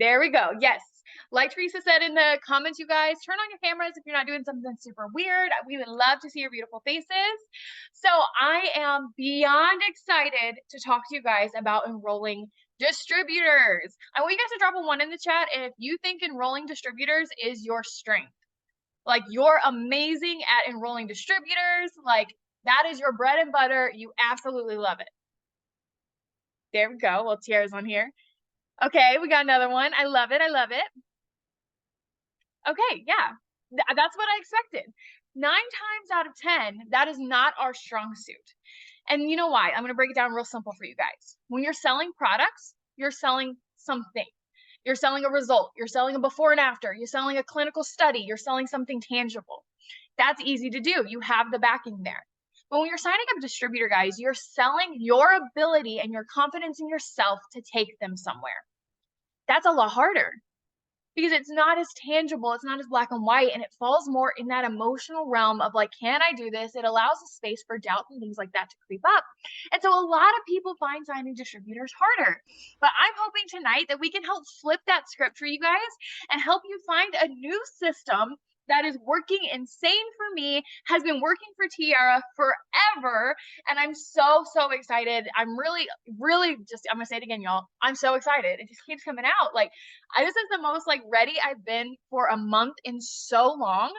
There we go. Yes. Like Teresa said in the comments, you guys, turn on your cameras if you're not doing something super weird. We would love to see your beautiful faces. So I am beyond excited to talk to you guys about enrolling distributors. I want you guys to drop a 1 in the chat if you think enrolling distributors is your strength. Like, you're amazing at enrolling distributors. Like, that is your bread and butter. You absolutely love it. There we go. Well, Tiara's on here. Okay, we got another one. I love it. I love it. Okay, yeah, that's what I expected. 9 times out of 10, that is not our strong suit. And you know why? I'm going to break it down real simple for you guys. When you're selling products, you're selling something. You're selling a result. You're selling a before and after. You're selling a clinical study. You're selling something tangible. That's easy to do. You have the backing there. But when you're signing up a distributor, guys, you're selling your ability and your confidence in yourself to take them somewhere. That's a lot harder because it's not as tangible, it's not as black and white, and it falls more in that emotional realm of like, can I do this? It allows a space for doubt and things like that to creep up. And so a lot of people find signing distributors harder. But I'm hoping tonight that we can help flip that script for you guys and help you find a new system that is working insane for me, has been working for Tiara forever. And I'm so excited. I'm really just, I'm gonna say it again, y'all. I'm so excited. It just keeps coming out. Like, this is the most like ready I've been for a month in so long.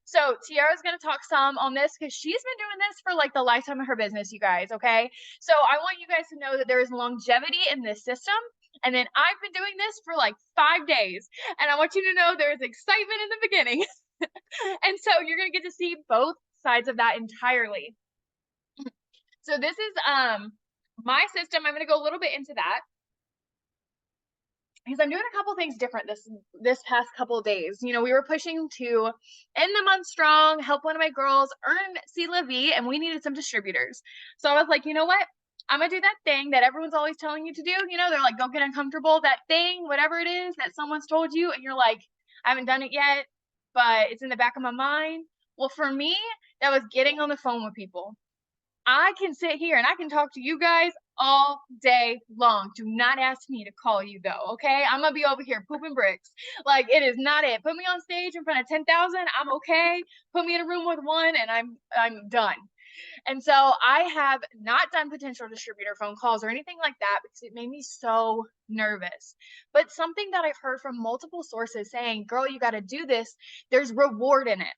So Tiara's gonna talk some on this because she's been doing this for like the lifetime of her business, you guys. Okay. So I want you guys to know that there is longevity in this system. And then I've been doing this for like 5 days. And I want you to know there's excitement in the beginning. And so you're going to get to see both sides of that entirely. So this is my system. I'm going to go a little bit into that because I'm doing a couple things different this past couple of days. You know, we were pushing to end the month strong, help one of my girls earn C La Vie, and we needed some distributors. So I was like, you know what? I'm gonna do that thing that everyone's always telling you to do. You know, they're like, don't get uncomfortable. That thing, whatever it is that someone's told you, and you're like, I haven't done it yet, but it's in the back of my mind. Well, for me, that was getting on the phone with people. I can sit here and I can talk to you guys all day long. Do not ask me to call you though, okay? I'm gonna be over here pooping bricks. Like, it is not it. Put me on stage in front of 10,000, I'm okay. Put me in a room with one and I'm done. And so I have not done potential distributor phone calls or anything like that because it made me so nervous. But something that I've heard from multiple sources saying, girl, you got to do this. There's reward in it.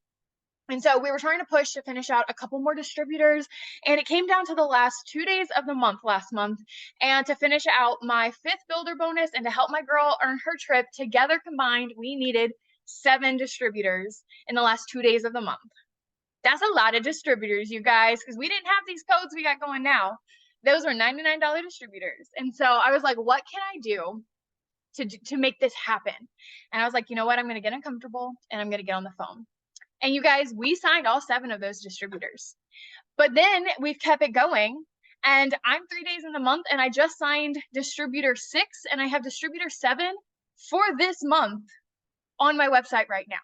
And so we were trying to push to finish out a couple more distributors, and it came down to the last 2 days of the month last month. And to finish out my 5th builder bonus and to help my girl earn her trip, together combined, we needed 7 distributors in the last 2 days of the month. That's a lot of distributors, you guys, because we didn't have these codes we got going now. Those were $99 distributors. And so I was like, what can I do to make this happen? And I was like, you know what? I'm going to get uncomfortable and I'm going to get on the phone. And you guys, we signed all 7 of those distributors. But then we've kept it going. And I'm 3 days in the month and I just signed distributor 6 and I have distributor 7 for this month on my website right now.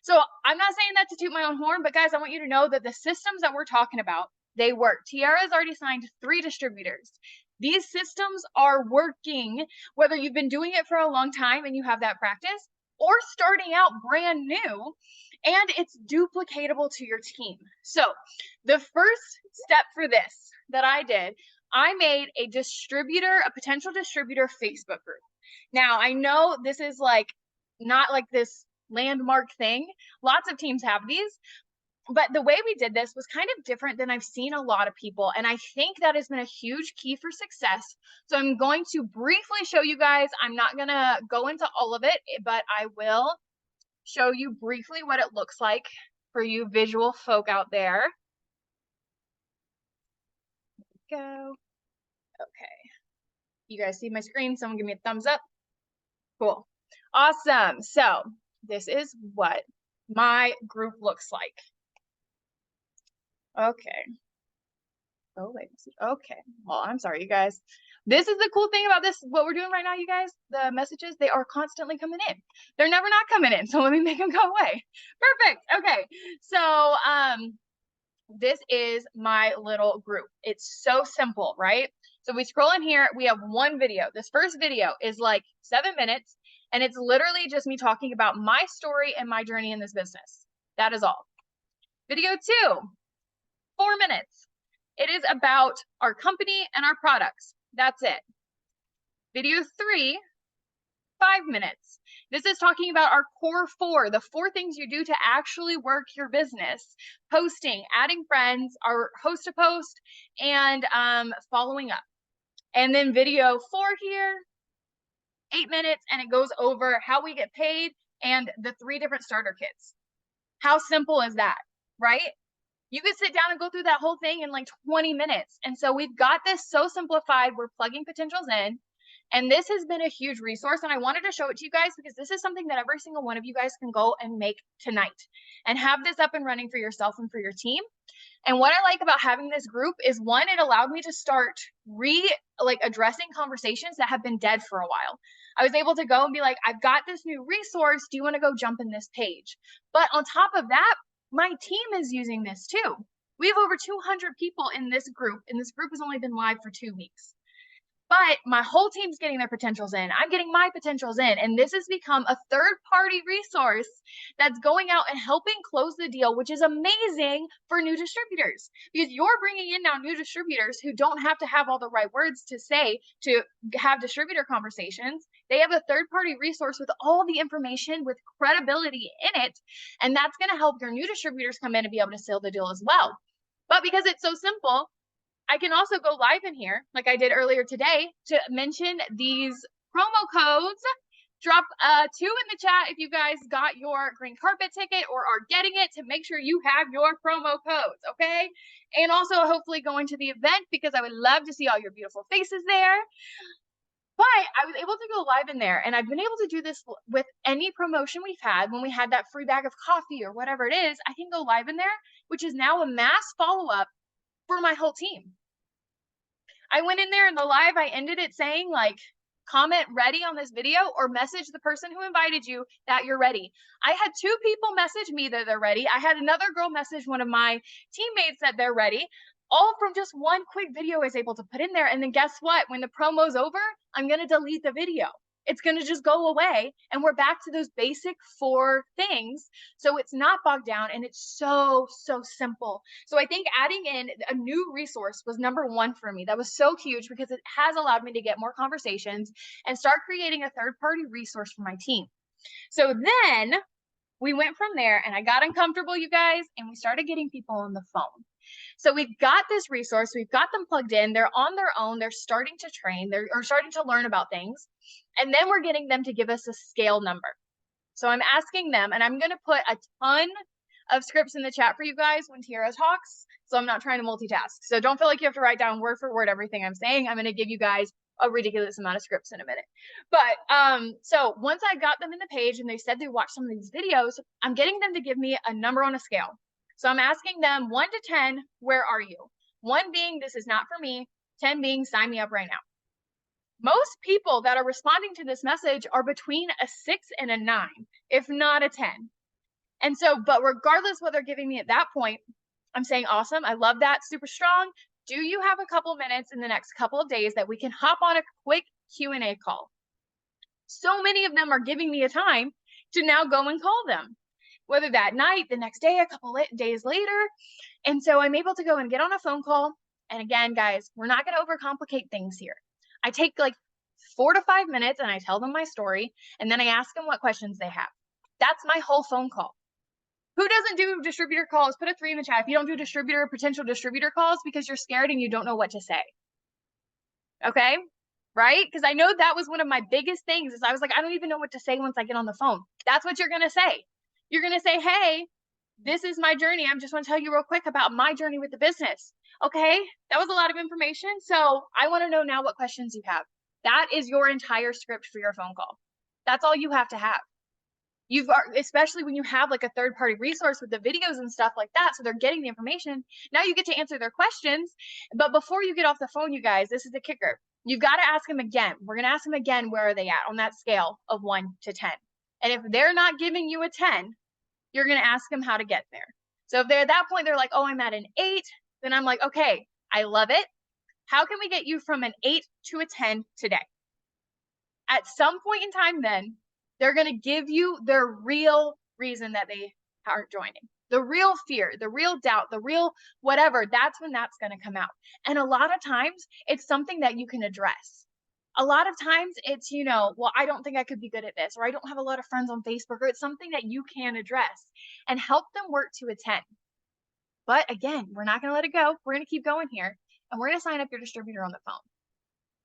So I'm not saying that to toot my own horn, but guys, I want you to know that the systems that we're talking about, they work. Tiara's already signed 3 distributors. These systems are working, whether you've been doing it for a long time and you have that practice, or starting out brand new, and it's duplicatable to your team. So the first step for this that I did, I made a potential distributor Facebook group. Now, I know this is like not like this landmark thing. Lots of teams have these, but the way we did this was kind of different than I've seen a lot of people. And I think that has been a huge key for success. So I'm going to briefly show you guys. I'm not going to go into all of it, but I will show you briefly what it looks like for you visual folk out there. There we go. Okay. You guys see my screen? Someone give me a thumbs up. Cool. Awesome. So this is what my group looks like. Okay. Oh, wait. Okay. Well, I'm sorry, you guys. This is the cool thing about this, what we're doing right now, you guys. The messages, they are constantly coming in. They're never not coming in. So let me make them go away. Perfect. Okay. So this is my little group. It's so simple, right? So we scroll in here. We have one video. This first video is like 7 minutes. And it's literally just me talking about my story and my journey in this business. That is all. Video 2, 4 minutes. It is about our company and our products. That's it. Video 3, 5 minutes. This is talking about our core 4, the 4 things you do to actually work your business: posting, adding friends, our host to post, and following up. And then video 4 here, 8 minutes, and it goes over how we get paid and the 3 different starter kits. How simple is that, right? You could sit down and go through that whole thing in like 20 minutes. And so we've got this so simplified. We're plugging potentials in. And this has been a huge resource. And I wanted to show it to you guys because this is something that every single one of you guys can go and make tonight and have this up and running for yourself and for your team. And what I like about having this group is, one, it allowed me to start addressing conversations that have been dead for a while. I was able to go and be like, I've got this new resource. Do you want to go jump in this page? But on top of that, my team is using this too. We have over 200 people in this group, and this group has only been live for 2 weeks. But my whole team's getting their potentials in. I'm getting my potentials in. And this has become a third-party resource that's going out and helping close the deal, which is amazing for new distributors, because you're bringing in now new distributors who don't have to have all the right words to say to have distributor conversations. They have a third-party resource with all the information with credibility in it. And that's going to help your new distributors come in and be able to seal the deal as well. But because it's so simple, I can also go live in here, like I did earlier today, to mention these promo codes. Drop 2 in the chat if you guys got your green carpet ticket or are getting it, to make sure you have your promo codes, okay? And also hopefully going to the event, because I would love to see all your beautiful faces there. But I was able to go live in there, and I've been able to do this with any promotion we've had. When we had that free bag of coffee or whatever it is, I can go live in there, which is now a mass follow-up for my whole team. I went in there in the live, I ended it saying like, comment ready on this video, or message the person who invited you that you're ready. I had 2 people message me that they're ready. I had another girl message one of my teammates that they're ready, all from just one quick video I was able to put in there. And then guess what? When the promo's over, I'm going to delete the video. It's going to just go away, and we're back to those basic 4 things. So it's not bogged down, and it's so simple. So I think adding in a new resource was number 1 for me. That was so huge, because it has allowed me to get more conversations and start creating a third-party resource for my team. So then we went from there, and I got uncomfortable, you guys, and we started getting people on the phone. So we've got this resource, we've got them plugged in, they're on their own, they're starting to train, they're starting to learn about things. And then we're getting them to give us a scale number. So I'm asking them, and I'm going to put a ton of scripts in the chat for you guys when Tiara talks. So I'm not trying to multitask. So don't feel like you have to write down word for word everything I'm saying. I'm going to give you guys a ridiculous amount of scripts in a minute. But so once I got them in the page and they said they watched some of these videos, I'm getting them to give me a number on a scale. So I'm asking them 1 to 10, where are you? 1 being, this is not for me. 10 being, sign me up right now. Most people that are responding to this message are between a 6 and a 9, if not a 10. And so, but regardless what they're giving me at that point, I'm saying, awesome, I love that, super strong. Do you have a couple minutes in the next couple of days that we can hop on a quick Q&A call? So many of them are giving me a time to now go and call them, whether that night, the next day, a couple days later. And so I'm able to go and get on a phone call. And again, guys, we're not going to overcomplicate things here. I take like 4 to 5 minutes and I tell them my story, and then I ask them what questions they have. That's my whole phone call. Who doesn't do distributor calls? Put a 3 in the chat if you don't do distributor or potential distributor calls because you're scared and you don't know what to say. Okay? Right? Because I know that was one of my biggest things, is I was like, I don't even know what to say once I get on the phone. That's what you're going to say. You're going to say, hey, this is my journey. I just want to tell you real quick about my journey with the business. Okay, that was a lot of information. So I want to know now what questions you have. That is your entire script for your phone call. That's all you have to have. Especially when you have like a third-party resource with the videos and stuff like that, so they're getting the information. Now you get to answer their questions. But before you get off the phone, you guys, this is the kicker. You've got to ask them again. We're going to ask them again, where are they at on that scale of 1 to 10? And if they're not giving you a 10, you're going to ask them how to get there. So if they're at that point, they're like, oh, I'm at an 8, then I'm like, okay, I love it. How can we get you from an 8 to a 10 today? At some point in time, then They're going to give you their real reason that they aren't joining. The real fear, the real doubt, the real whatever, that's when that's going to come out. And a lot of times it's something that you can address. A lot of times it's, well, I don't think I could be good at this, or I don't have a lot of friends on Facebook, or it's something that you can address and help them work to attend. But again, we're not going to let it go. We're going to keep going here, and we're going to sign up your distributor on the phone.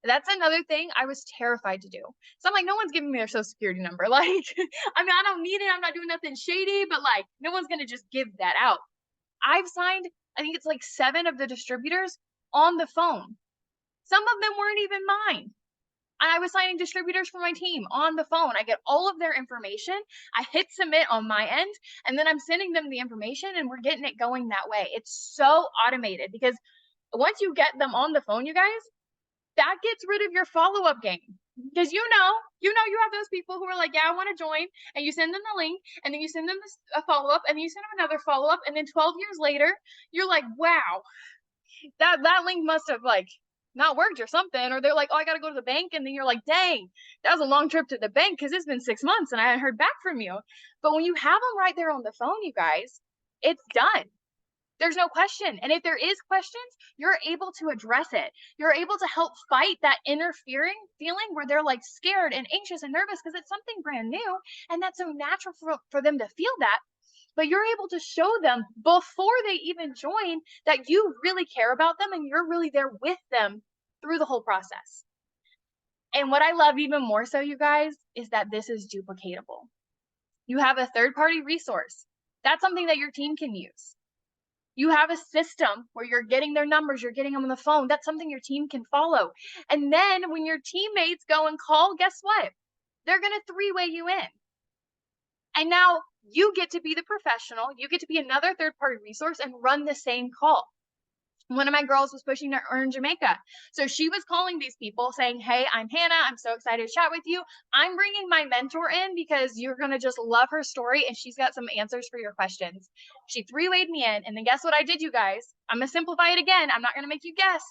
That's another thing I was terrified to do. So I'm like, no one's giving me their social security number. Like, I mean, I don't need it. I'm not doing nothing shady, but like, no one's going to just give that out. I've signed, I think it's like 7 of the distributors on the phone. Some of them weren't even mine. And I was signing distributors for my team on the phone. I get all of their information. I hit submit on my end, and then I'm sending them the information, and we're getting it going that way. It's so automated because once you get them on the phone, you guys, that gets rid of your follow-up game. Because you have those people who are like, yeah, I want to join, and you send them the link, and then you send them a follow-up, and then you send them another follow-up, and then 12 years later, you're like, wow, that link must have like not worked or something. Or they're like, oh, I got to go to the bank, and then you're like, dang, that was a long trip to the bank because it's been 6 months and I haven't heard back from you. But when you have them right there on the phone, you guys, it's done. There's no question. And if there is questions, you're able to address it. You're able to help fight that interfering feeling where they're like scared and anxious and nervous because it's something brand new. And that's so natural for them to feel that. But you're able to show them before they even join that you really care about them and you're really there with them through the whole process. And what I love even more so, you guys, is that this is duplicatable. You have a third-party resource. That's something that your team can use. You have a system where you're getting their numbers, you're getting them on the phone. That's something your team can follow. And then when your teammates go and call, guess what? They're going to 3-way you in. And now you get to be the professional. You get to be another third-party resource and run the same call. One of my girls was pushing to earn Jamaica. So she was calling these people saying, hey, I'm Hannah. I'm so excited to chat with you. I'm bringing my mentor in because you're going to just love her story. And she's got some answers for your questions. She 3-wayed me in. And then guess what I did, you guys? I'm going to simplify it again. I'm not going to make you guess.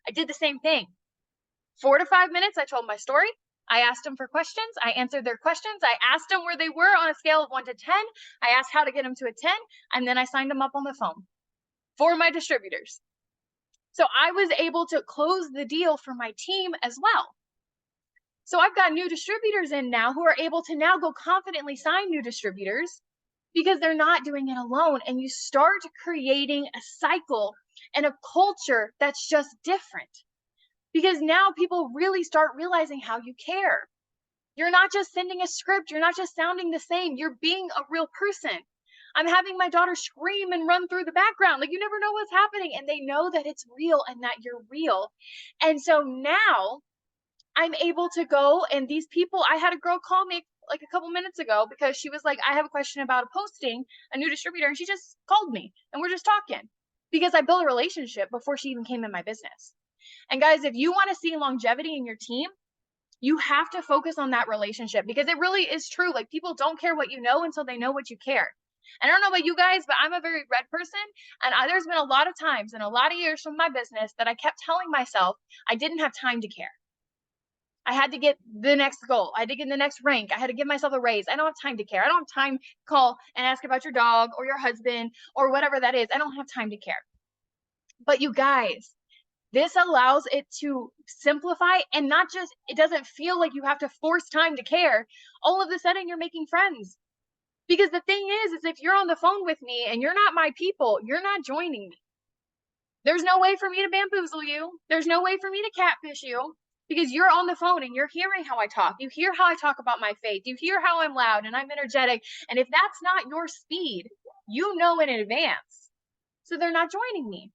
I did the same thing. 4 to 5 minutes, I told my story. I asked them for questions. I answered their questions. I asked them where they were on a scale of 1 to 10. I asked how to get them to a 10. And then I signed them up on the phone for my distributors. So I was able to close the deal for my team as well. So I've got new distributors in now who are able to now go confidently sign new distributors because they're not doing it alone. And you start creating a cycle and a culture that's just different. Because now people really start realizing how you care. You're not just sending a script. You're not just sounding the same. You're being a real person. I'm having my daughter scream and run through the background. Like, you never know what's happening. And they know that it's real and that you're real. And so now I'm able to go, and these people, I had a girl call me like a couple minutes ago because she was like, I have a question about a posting, a new distributor. And she just called me and we're just talking because I built a relationship before she even came in my business. And guys, if you want to see longevity in your team, you have to focus on that relationship because it really is true. Like, people don't care what you know until they know what you care. And I don't know about you guys, but I'm a very red person. And there's been a lot of times and a lot of years from my business that I kept telling myself I didn't have time to care. I had to get the next goal. I had to get the next rank. I had to give myself a raise. I don't have time to care. I don't have time to call and ask about your dog or your husband or whatever that is. I don't have time to care. But you guys, this allows it to simplify and not just, it doesn't feel like you have to force time to care. All of a sudden you're making friends. Because the thing is if you're on the phone with me and you're not my people, you're not joining me. There's no way for me to bamboozle you. There's no way for me to catfish you because you're on the phone and you're hearing how I talk. You hear how I talk about my faith. You hear how I'm loud and I'm energetic. And if that's not your speed, you know in advance. So they're not joining me.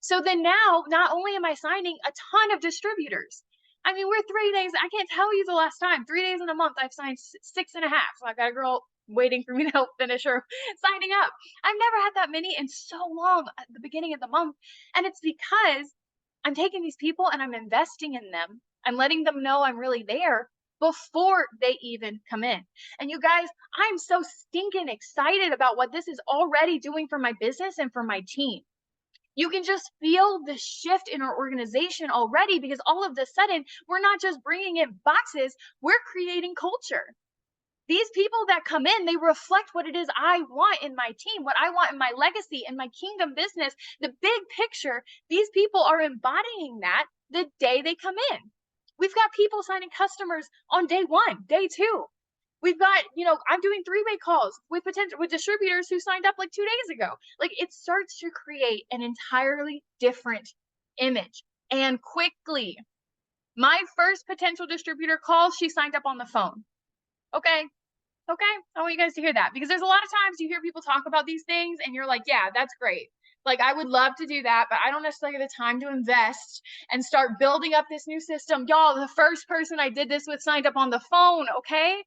So then now, not only am I signing a ton of distributors, I mean, we're 3 days. I can't tell you the last time. 3 days in a month, I've signed 6.5. So I've got a girl waiting for me to help finish her signing up. I've never had that many in so long at the beginning of the month. And it's because I'm taking these people and I'm investing in them. I'm letting them know I'm really there before they even come in. And you guys, I'm so stinking excited about what this is already doing for my business and for my team. You can just feel the shift in our organization already because all of a sudden, we're not just bringing in boxes, we're creating culture. These people that come in, they reflect what it is I want in my team, what I want in my legacy, in my kingdom business, the big picture. These people are embodying that the day they come in. We've got people signing customers on day 1, day 2. We've got, I'm doing 3-way calls with distributors who signed up like 2 days ago. Like, it starts to create an entirely different image, and quickly. My first potential distributor call, she signed up on the phone. Okay. I want you guys to hear that, because there's a lot of times you hear people talk about these things and you're like, yeah, that's great. Like, I would love to do that, but I don't necessarily have the time to invest and start building up this new system. Y'all, the first person I did this with signed up on the phone. Okay.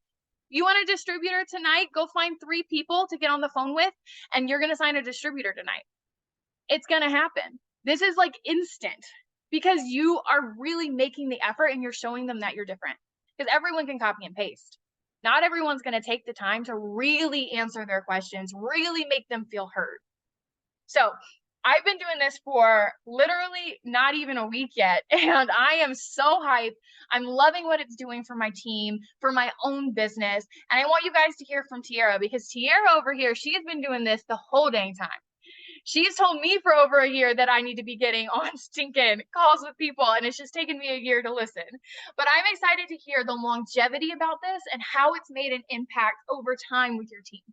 You want a distributor tonight? Go find 3 people to get on the phone with, and you're going to sign a distributor tonight. It's going to happen. This is like instant, because you are really making the effort and you're showing them that you're different, because everyone can copy and paste. Not everyone's going to take the time to really answer their questions, really make them feel heard. So I've been doing this for literally not even a week yet, and I am so hyped. I'm loving what it's doing for my team, for my own business. And I want you guys to hear from Tiara, because Tiara over here, she's been doing this the whole dang time. She's told me for over a year that I need to be getting on stinking calls with people, and it's just taken me a year to listen. But I'm excited to hear the longevity about this and how it's made an impact over time with your team.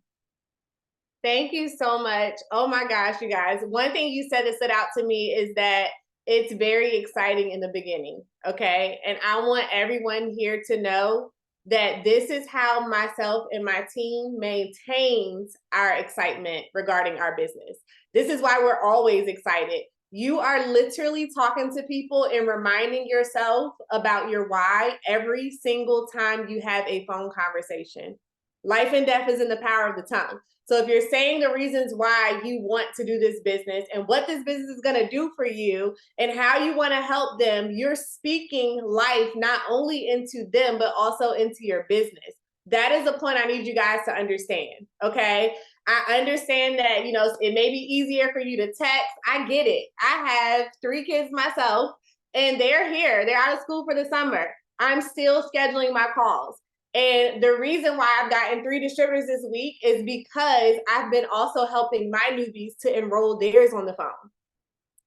Thank you so much. Oh my gosh, you guys. One thing you said that stood out to me is that it's very exciting in the beginning. Okay. And I want everyone here to know that this is how myself and my team maintains our excitement regarding our business. This is why we're always excited. You are literally talking to people and reminding yourself about your why every single time you have a phone conversation. Life and death is in the power of the tongue. So if you're saying the reasons why you want to do this business and what this business is going to do for you and how you want to help them, you're speaking life not only into them, but also into your business. That is a point I need you guys to understand. Okay. I understand that, it may be easier for you to text. I get it. I have 3 kids myself, and they're here. They're out of school for the summer. I'm still scheduling my calls. And the reason why I've gotten 3 distributors this week is because I've been also helping my newbies to enroll theirs on the phone.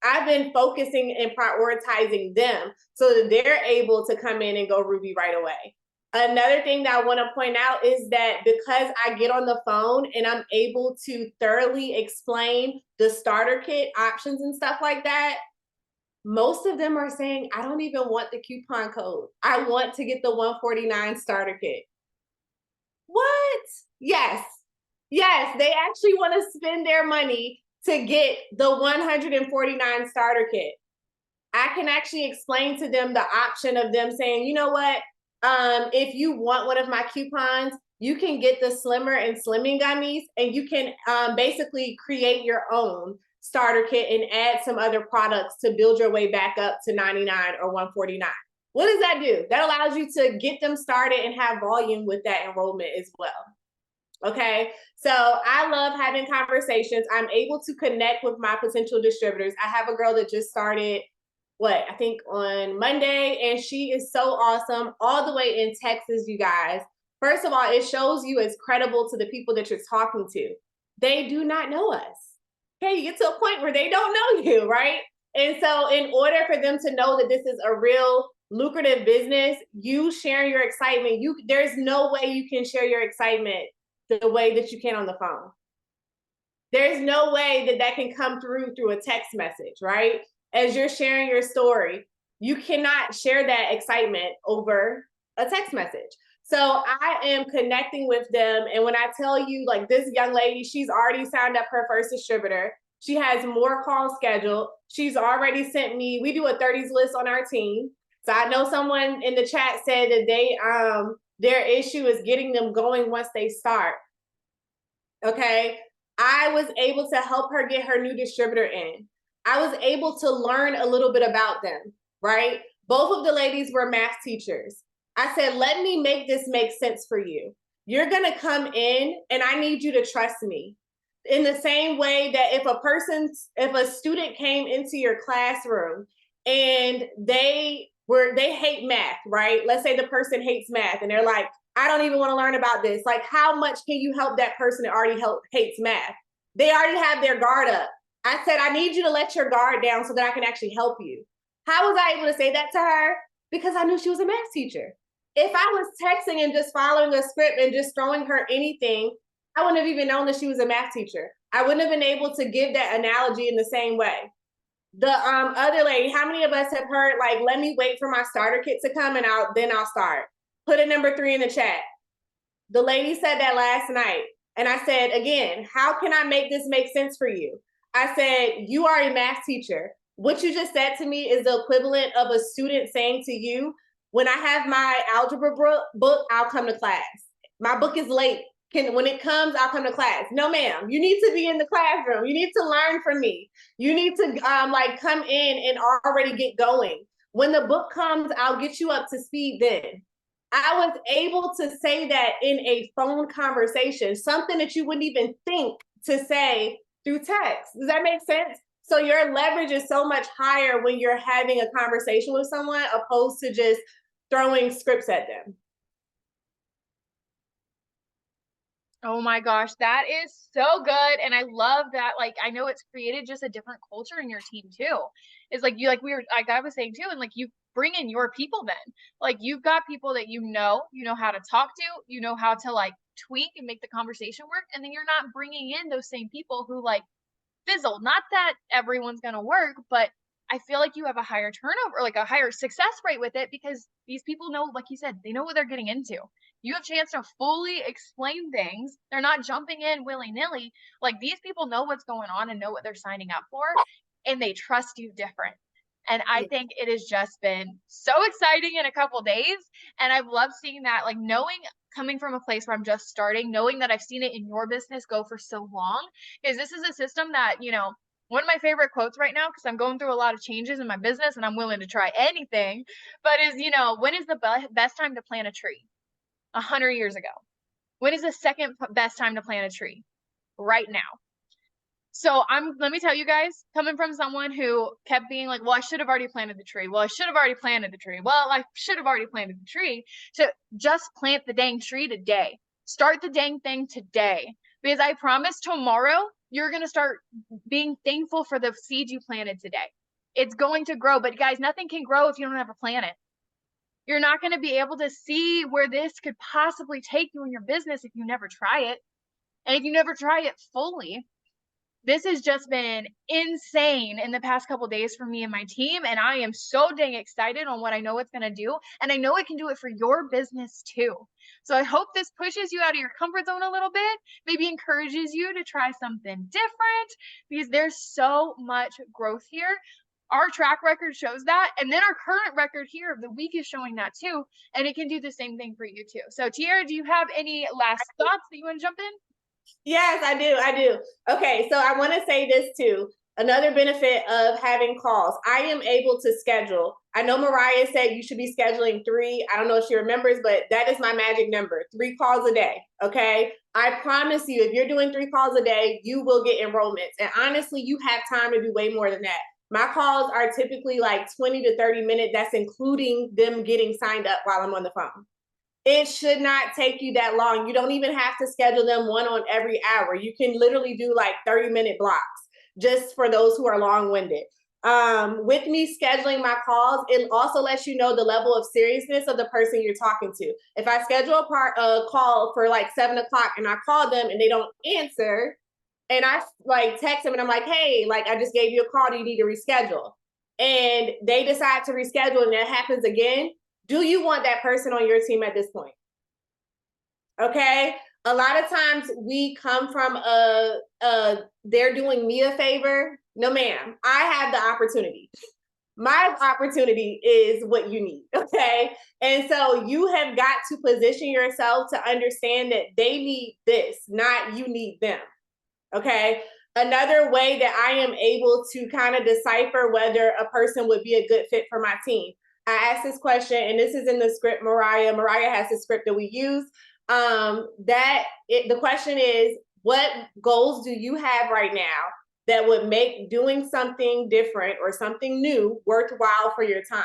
I've been focusing and prioritizing them so that they're able to come in and go Ruby right away. Another thing that I want to point out is that because I get on the phone and I'm able to thoroughly explain the starter kit options and stuff like that, most of them are saying, I don't even want the coupon code. I want to get the 149 starter kit. What? Yes. Yes, they actually want to spend their money to get the 149 starter kit. I can actually explain to them the option of them saying, you know what? If you want one of my coupons, you can get the slimmer and slimming gummies, and you can basically create your own starter kit and add some other products to build your way back up to 99 or 149. What does that do? That allows you to get them started and have volume with that enrollment as well. Okay, so I love having conversations. I'm able to connect with my potential distributors. I have a girl that just started, I think on Monday, and she is so awesome, all the way in Texas, you guys. First of all, it shows you as credible to the people that you're talking to. They do not know us. Okay, you get to a point where they don't know you, right? And so in order for them to know that this is a real lucrative business, you sharing your excitement, there's no way you can share your excitement the way that you can on the phone. There's no way that can come through a text message, right? As you're sharing your story, you cannot share that excitement over a text message. So I am connecting with them. And when I tell you, like, this young lady, she's already signed up her first distributor. She has more calls scheduled. She's already sent me, we do a 30s list on our team. So I know someone in the chat said that their issue is getting them going once they start. Okay. I was able to help her get her new distributor in. I was able to learn a little bit about them, right? Both of the ladies were math teachers. I said, let me make this make sense for you. You're going to come in and I need you to trust me. In the same way that if a student came into your classroom and they hate math, right? Let's say the person hates math and they're like, I don't even want to learn about this. Like, how much can you help that person that already hates math? They already have their guard up. I said, I need you to let your guard down so that I can actually help you. How was I able to say that to her? Because I knew she was a math teacher. If I was texting and just following a script and just throwing her anything, I wouldn't have even known that she was a math teacher. I wouldn't have been able to give that analogy in the same way. The other lady, how many of us have heard, like, let me wait for my starter kit to come and then I'll start? Put a number 3 in the chat. The lady said that last night. And I said, again, how can I make this make sense for you? I said, you are a math teacher. What you just said to me is the equivalent of a student saying to you, when I have my algebra book, I'll come to class. My book is late. When it comes, I'll come to class. No, ma'am, you need to be in the classroom. You need to learn from me. You need to like come in and already get going. When the book comes, I'll get you up to speed then. I was able to say that in a phone conversation, something that you wouldn't even think to say through text. Does that make sense? So your leverage is so much higher when you're having a conversation with someone opposed to just throwing scripts at them. Oh my gosh, that is so good. And I love that. Like, I know it's created just a different culture in your team too. It's like you, like I was saying too, and like you bring in your people then. Like you've got people that you know how to talk to, you know how to like tweak and make the conversation work. And then you're not bringing in those same people who like fizzle. Not that everyone's going to work, but I feel like you have a higher turnover, like a higher success rate with it because these people know, like you said, they know what they're getting into. You have a chance to fully explain things. They're not jumping in willy-nilly. Like these people know what's going on and know what they're signing up for, and they trust you different. And I think it has just been so exciting in a couple days. And I've loved seeing that, like knowing, coming from a place where I'm just starting, knowing that I've seen it in your business go for so long, because this is a system that, one of my favorite quotes right now, because I'm going through a lot of changes in my business and I'm willing to try anything, but is, when is the best time to plant a tree? 100 years ago. When is the second best time to plant a tree? Right now. So let me tell you guys, coming from someone who kept being like, well, I should have already planted the tree. Well, I should have already planted the tree. Well, I should have already planted the tree. So just plant the dang tree today. Start the dang thing today. Because I promise tomorrow, you're going to start being thankful for the seed you planted today. It's going to grow. But guys, nothing can grow if you don't have a planet. You're not going to be able to see where this could possibly take you in your business if you never try it. And if you never try it fully. This has just been insane in the past couple of days for me and my team. And I am so dang excited on what I know it's going to do. And I know it can do it for your business too. So I hope this pushes you out of your comfort zone a little bit, maybe encourages you to try something different because there's so much growth here. Our track record shows that. And then our current record here of the week is showing that too. And it can do the same thing for you too. So Tiara, do you have any last thoughts that you want to jump in? Yes, I do. Okay, so I want to say this too. Another benefit of having calls, I am able to schedule. I know Mariah said you should be scheduling 3. I don't know if she remembers, but that is my magic number, 3 calls a day. Okay. I promise you, if you're doing 3 calls a day, you will get enrollments. And honestly, you have time to do way more than that. My calls are typically like 20 to 30 minutes. That's including them getting signed up while I'm on the phone. It should not take you that long. You don't even have to schedule them one on every hour. You can literally do like 30-minute blocks just for those who are long-winded. With me scheduling my calls, it also lets you know the level of seriousness of the person you're talking to. If I schedule a call for like 7 o'clock and I call them and they don't answer, and I like text them and I'm like, hey, like I just gave you a call, do you need to reschedule? And they decide to reschedule and that happens again. Do you want that person on your team at this point? Okay. A lot of times we come from they're doing me a favor. No, ma'am, I have the opportunity. My opportunity is what you need. Okay. And so you have got to position yourself to understand that they need this, not you need them. Okay. Another way that I am able to kind of decipher whether a person would be a good fit for my team. I asked this question, and this is in the script. Mariah has the script that we use. The question is, what goals do you have right now that would make doing something different or something new worthwhile for your time?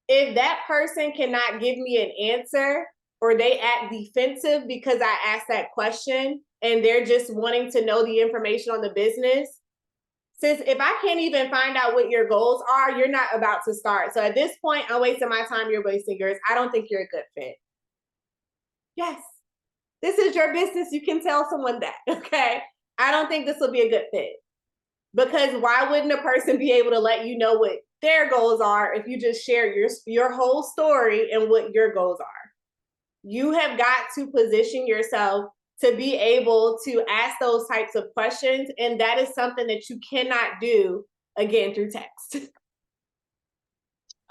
If that person cannot give me an answer, or they act defensive because I asked that question and they're just wanting to know the information on the business, since if I can't even find out what your goals are, you're not about to start. So at this point, I'm wasting my time, you're wasting yours. I don't think you're a good fit. Yes, this is your business. You can tell someone that, okay? I don't think this will be a good fit. Because why wouldn't a person be able to let you know what their goals are if you just share your whole story and what your goals are? You have got to position yourself to be able to ask those types of questions. And that is something that you cannot do again through text.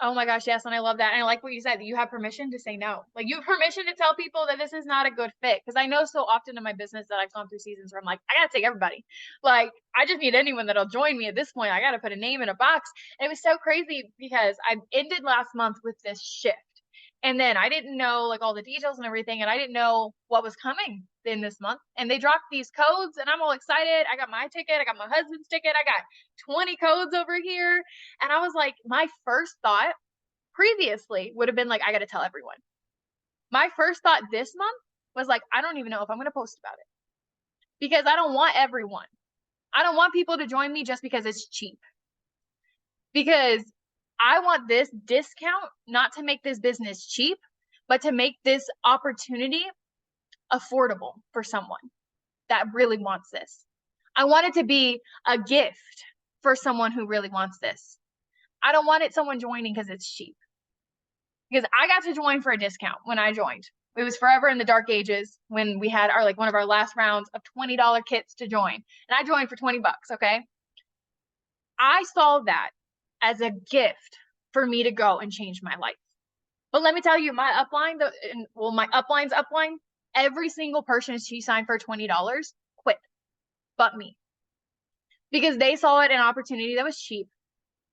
Oh my gosh, yes, and I love that. And I like what you said, that you have permission to say no. Like you have permission to tell people that this is not a good fit. Because I know so often in my business that I've gone through seasons where I'm like, I gotta take everybody. Like I just need anyone that'll join me at this point. I gotta put a name in a box. And it was so crazy because I ended last month with this shift. And then I didn't know like all the details and everything, and I didn't know what was coming in this month. And they dropped these codes, and I'm all excited. I got my ticket, I got my husband's ticket, I got 20 codes over here. And I was like, my first thought previously would have been like, I got to tell everyone. My first thought this month was like, I don't even know if I'm going to post about it because I don't want everyone. I don't want people to join me just because it's cheap. Because I want this discount not to make this business cheap, but to make this opportunity affordable for someone that really wants this. I want it to be a gift for someone who really wants this. I don't want it someone joining because it's cheap. Because I got to join for a discount when I joined. It was forever in the dark ages when we had our like one of our last rounds of $20 kits to join. And I joined for 20 bucks, okay? I saw that as a gift for me to go and change my life. But let me tell you, my upline, my upline's upline, every single person she signed for $20 quit, but me. Because they saw it an opportunity that was cheap.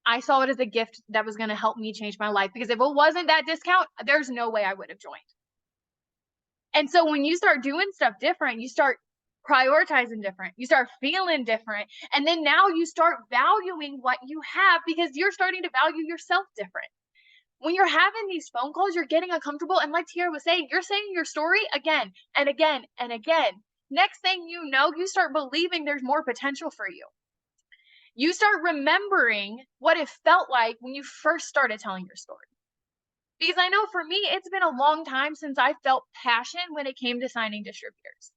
I saw it as a gift that was going to help me change my life, because if it wasn't that discount, there's no way I would have joined. And so when you start doing stuff different, you start prioritizing different, you start feeling different. And then now you start valuing what you have because you're starting to value yourself different. When you're having these phone calls, you're getting uncomfortable. And like Tiara was saying, you're saying your story again and again and again. Next thing you know, you start believing there's more potential for you. You start remembering what it felt like when you first started telling your story. Because I know for me, it's been a long time since I felt passion when it came to signing distributors.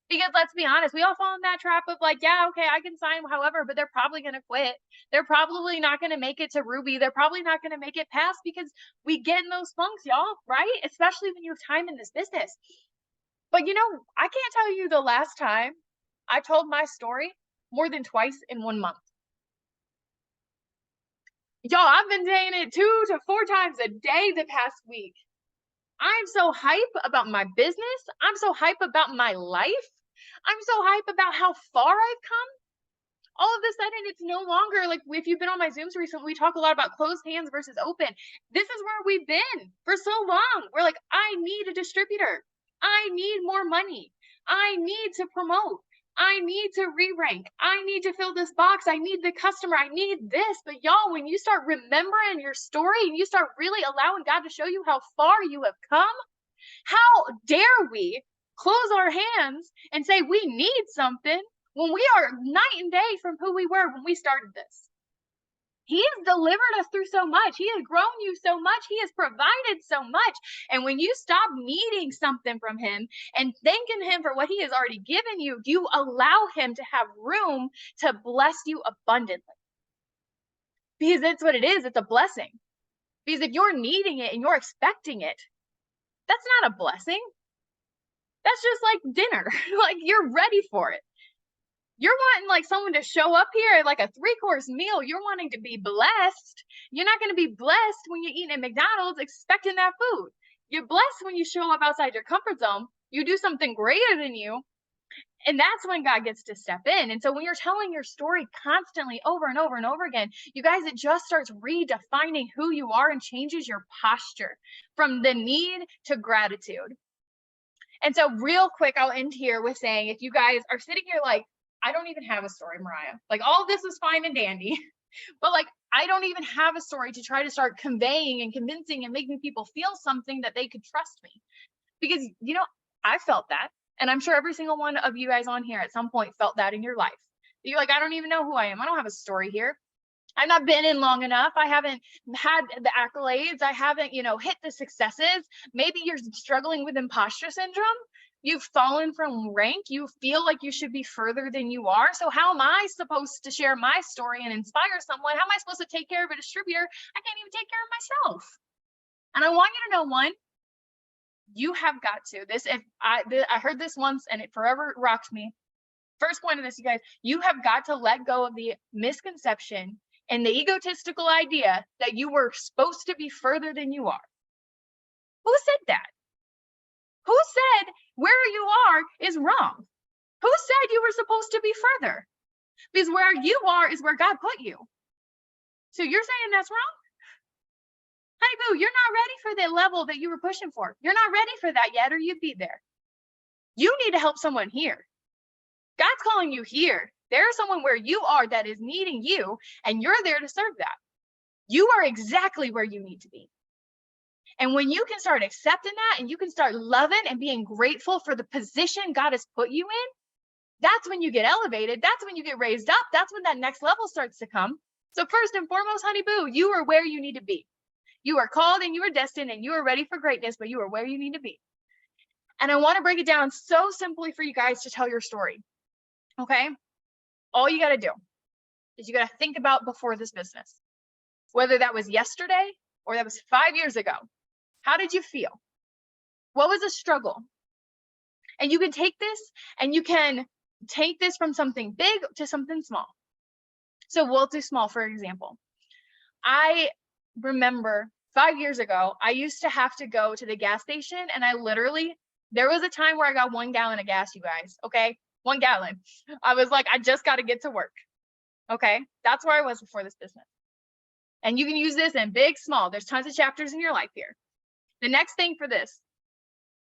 Because let's be honest, we all fall in that trap of like, yeah, okay, I can sign however, but they're probably going to quit. They're probably not going to make it to Ruby. They're probably not going to make it past, because we get in those funks, y'all, right? Especially when you have time in this business. But you know, I can't tell you the last time I told my story more than twice in 1 month. Y'all, I've been saying it 2 to 4 times a day the past week. I'm so hype about my business. I'm so hype about my life. I'm so hype about how far I've come. All of a sudden, it's no longer like, if you've been on my Zooms recently, we talk a lot about closed hands versus open. This is where we've been for so long. We're like, I need a distributor. I need more money. I need to promote. I need to re-rank. I need to fill this box. I need the customer. I need this. But y'all, when you start remembering your story and you start really allowing God to show you how far you have come, how dare we close our hands and say we need something when we are night and day from who we were when we started this? He has delivered us through so much. He has grown you so much. He has provided so much. And when you stop needing something from him and thanking him for what he has already given you, you allow him to have room to bless you abundantly. Because that's what it is. It's a blessing. Because if you're needing it and you're expecting it, that's not a blessing. That's just like dinner. Like, you're ready for it. You're wanting like someone to show up here at like a 3-course meal. You're wanting to be blessed. You're not going to be blessed when you're eating at McDonald's expecting that food. You're blessed when you show up outside your comfort zone. You do something greater than you. And that's when God gets to step in. And so when you're telling your story constantly over and over and over again, you guys, it just starts redefining who you are and changes your posture from the need to gratitude. And so real quick, I'll end here with saying, if you guys are sitting here like, I don't even have a story, Mariah. Like, all of this is fine and dandy, but like, I don't even have a story to try to start conveying and convincing and making people feel something that they could trust me. Because, I felt that. And I'm sure every single one of you guys on here at some point felt that in your life. You're like, I don't even know who I am. I don't have a story here. I've not been in long enough. I haven't had the accolades. I haven't, hit the successes. Maybe you're struggling with imposter syndrome. You've fallen from rank. You feel like you should be further than you are. So how am I supposed to share my story and inspire someone? How am I supposed to take care of a distributor? I can't even take care of myself. And I want you to know, one, you have got to. I heard this once and it forever rocks me. First point of this, you guys, you have got to let go of the misconception and the egotistical idea that you were supposed to be further than you are. Who said that? Who said where you are is wrong? Who said you were supposed to be further? Because where you are is where God put you. So you're saying that's wrong? Honey boo, you're not ready for the level that you were pushing for. You're not ready for that yet, or you'd be there. You need to help someone here. God's calling you here. There's someone where you are that is needing you, and you're there to serve that. You are exactly where you need to be. And when you can start accepting that and you can start loving and being grateful for the position God has put you in, that's when you get elevated. That's when you get raised up. That's when that next level starts to come. So first and foremost, honey boo, you are where you need to be. You are called and you are destined and you are ready for greatness, but you are where you need to be. And I want to break it down so simply for you guys to tell your story. Okay? All you got to do is you got to think about before this business, whether that was yesterday or that was 5 years ago. How did you feel? What was a struggle? And you can take this and you can take this from something big to something small. So we'll do small, for example. I remember 5 years ago, I used to have to go to the gas station and there was a time where I got 1 gallon of gas, you guys, okay? 1 gallon. I was like, I just got to get to work. Okay. That's where I was before this business. And you can use this in big, small. There's tons of chapters in your life here. The next thing for this,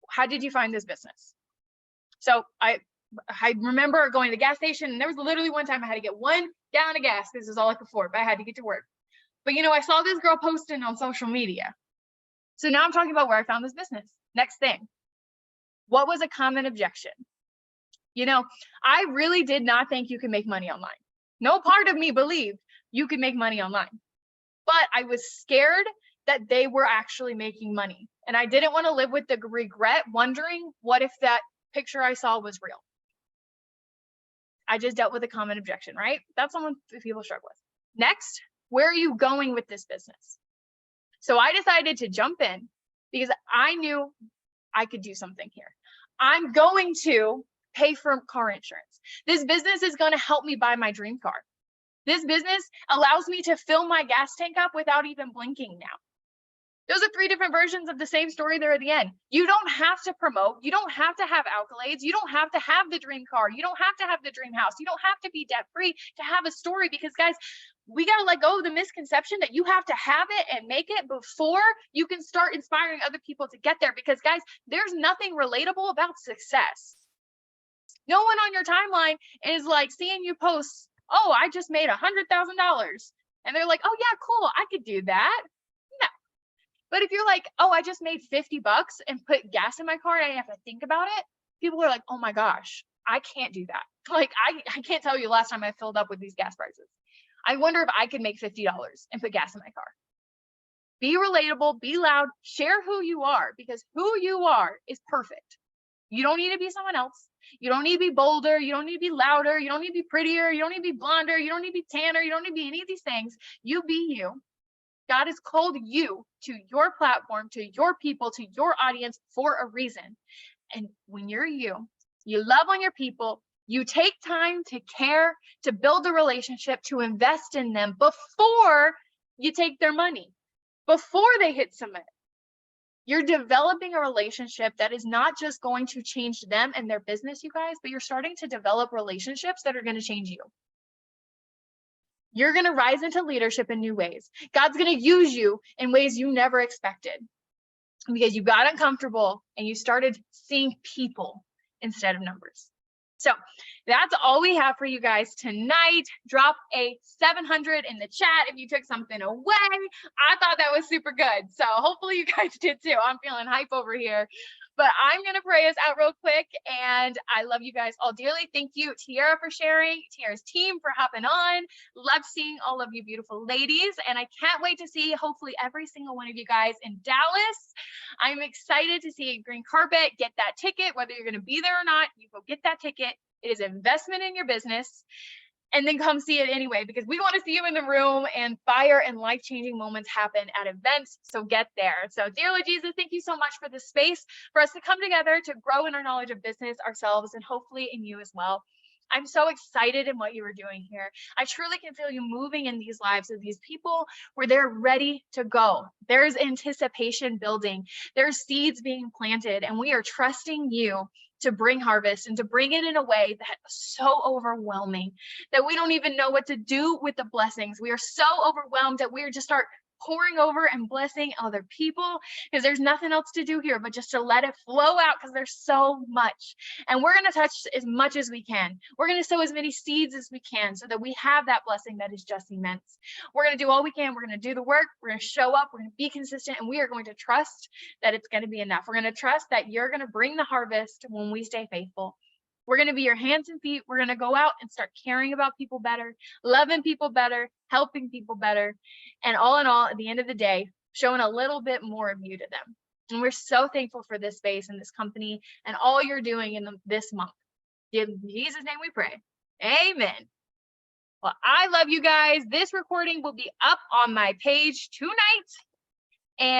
how did you find this business? So I remember going to the gas station and there was literally one time I had to get 1 gallon of gas. This is all I could afford, but I had to get to work. But I saw this girl posting on social media. So now I'm talking about where I found this business. Next thing, what was a common objection? I really did not think you could make money online. No part of me believed you could make money online, but I was scared that they were actually making money. And I didn't want to live with the regret, wondering what if that picture I saw was real. I just dealt with a common objection, right? That's something people struggle with. Next, where are you going with this business? So I decided to jump in because I knew I could do something here. I'm going to pay for car insurance. This business is going to help me buy my dream car. This business allows me to fill my gas tank up without even blinking now. Those are 3 different versions of the same story there at the end. You don't have to promote. You don't have to have accolades. You don't have to have the dream car. You don't have to have the dream house. You don't have to be debt free to have a story, because guys, we got to let go of the misconception that you have to have it and make it before you can start inspiring other people to get there. Because guys, there's nothing relatable about success. No one on your timeline is like seeing you post, oh, I just made $100,000. And they're like, oh yeah, cool, I could do that. No. But if you're like, oh, I just made $50 and put gas in my car and I didn't have to think about it, people are like, oh my gosh, I can't do that. Like, I can't tell you last time I filled up with these gas prices. I wonder if I could make $50 and put gas in my car. Be relatable, be loud, share who you are, because who you are is perfect. You don't need to be someone else. You don't need to be bolder. You don't need to be louder. You don't need to be prettier. You don't need to be blonder. You don't need to be tanner. You don't need to be any of these things. You be you. God has called you to your platform, to your people, to your audience for a reason. And when you're you love on your people, you take time to care, to build a relationship, to invest in them before you take their money, before they hit submit. You're developing a relationship that is not just going to change them and their business, you guys, but you're starting to develop relationships that are going to change you. You're going to rise into leadership in new ways. God's going to use you in ways you never expected, because you got uncomfortable and you started seeing people instead of numbers. So that's all we have for you guys tonight. Drop a 700 in the chat if you took something away. I thought that was super good. So hopefully you guys did too. I'm feeling hype over here. But I'm going to pray us out real quick. And I love you guys all dearly. Thank you, Tiara, for sharing, Tiara's team for hopping on. Love seeing all of you beautiful ladies. And I can't wait to see hopefully every single one of you guys in Dallas. I'm excited to see a green carpet. Get that ticket, whether you're going to be there or not, you go get that ticket. It is an investment in your business. And then come see it anyway, because we want to see you in the room, and fire and life-changing moments happen at events. So get there. So dear Lord Jesus, thank you so much for this space for us to come together to grow in our knowledge of business ourselves, and hopefully in you as well. I'm so excited in what you are doing here. I truly can feel you moving in these lives of these people where they're ready to go. There's anticipation building. There's seeds being planted, and we are trusting you to bring harvest and to bring it in a way that's so overwhelming that we don't even know what to do with the blessings. We are so overwhelmed that we just start pouring over and blessing other people, because there's nothing else to do here but just to let it flow out, because there's so much. And we're going to touch as much as we can. We're going to sow as many seeds as we can so that we have that blessing that is just immense. We're going to do all we can. We're going to do the work. We're going to show up. We're going to be consistent, and we are going to trust that it's going to be enough. We're going to trust that you're going to bring the harvest when we stay faithful. We're going to be your hands and feet. We're going to go out and start caring about people better, loving people better, helping people better. And all in all, at the end of the day, showing a little bit more of you to them. And we're so thankful for this space and this company and all you're doing in this month. In Jesus' name we pray. Amen. Well, I love you guys. This recording will be up on my page tonight. And